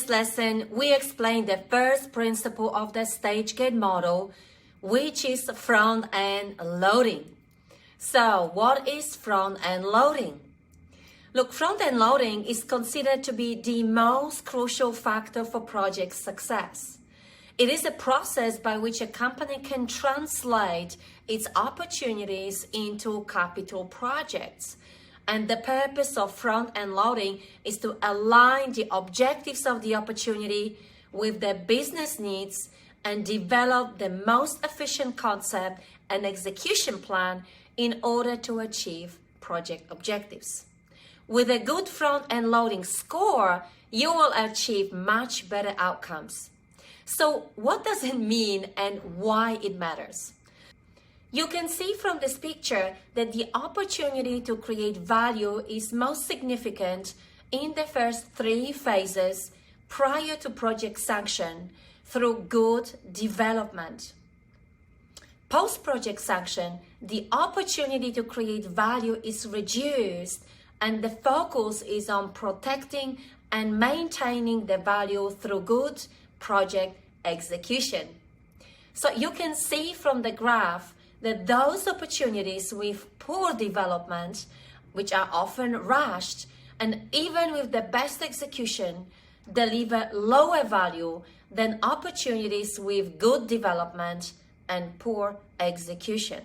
this lesson, we explain the first principle of the stage gate model, which is front-end loading. So what is front-end loading? Look, front-end loading is considered to be the most crucial factor for project success. It is a process by which a company can translate its opportunities into capital projects. And the purpose of front-end loading is to align the objectives of the opportunity with the business needs and develop the most efficient concept and execution plan in order to achieve project objectives. With a good front-end loading score, you will achieve much better outcomes. So what does it mean and why it matters? You can see from this picture that the opportunity to create value is most significant in the first 3 phases prior to project sanction through good development. Post-project sanction, the opportunity to create value is reduced and the focus is on protecting and maintaining the value through good project execution. So you can see from the graph that those opportunities with poor development, which are often rushed, and even with the best execution, deliver lower value than opportunities with good development and poor execution.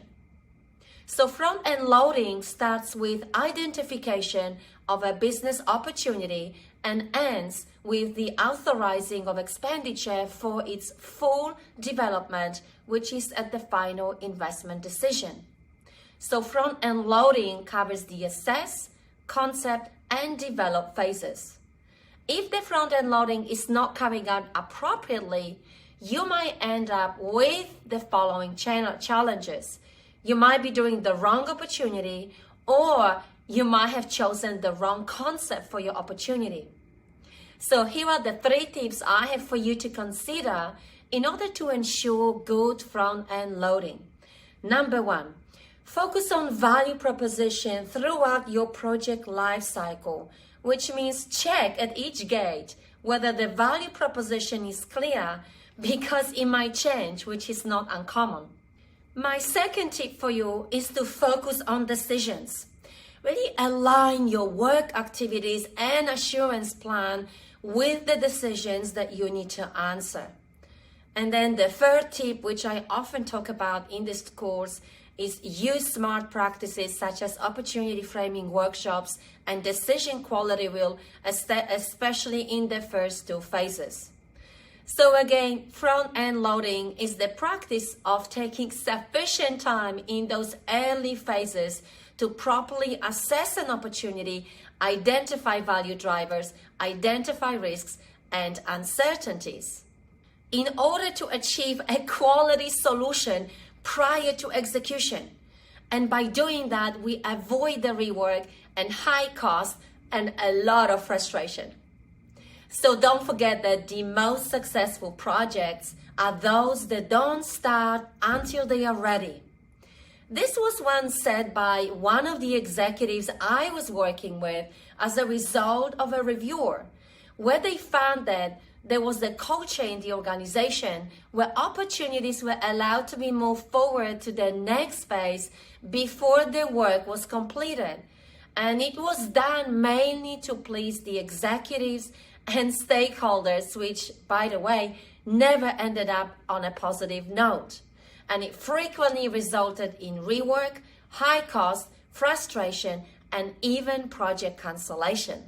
So front-end loading starts with identification of a business opportunity and ends with the authorizing of expenditure for its full development, which is at the final investment decision. So front-end loading covers the assess, concept, and develop phases. If the front-end loading is not carried out appropriately, you might end up with the following challenges. You might be doing the wrong opportunity, or you might have chosen the wrong concept for your opportunity. So here are the 3 tips I have for you to consider in order to ensure good front-end loading. Number 1, focus on value proposition throughout your project life cycle, which means check at each gate whether the value proposition is clear, because it might change, which is not uncommon. My second tip for you is to focus on decisions. Really align your work activities and assurance plan with the decisions that you need to answer. And then the third tip, which I often talk about in this course, is use smart practices such as opportunity framing workshops and decision quality wheel, especially in the first 2 phases. So again, front-end loading is the practice of taking sufficient time in those early phases to properly assess an opportunity, identify value drivers, identify risks and uncertainties, in order to achieve a quality solution prior to execution. And by doing that, we avoid the rework and high cost and a lot of frustration. So don't forget that the most successful projects are those that don't start until they are ready. This was once said by one of the executives I was working with as a result of a review, where they found that there was a culture in the organization where opportunities were allowed to be moved forward to the next phase before the work was completed. And it was done mainly to please the executives and stakeholders, which, by the way, never ended up on a positive note. And it frequently resulted in rework, high cost, frustration, and even project cancellation.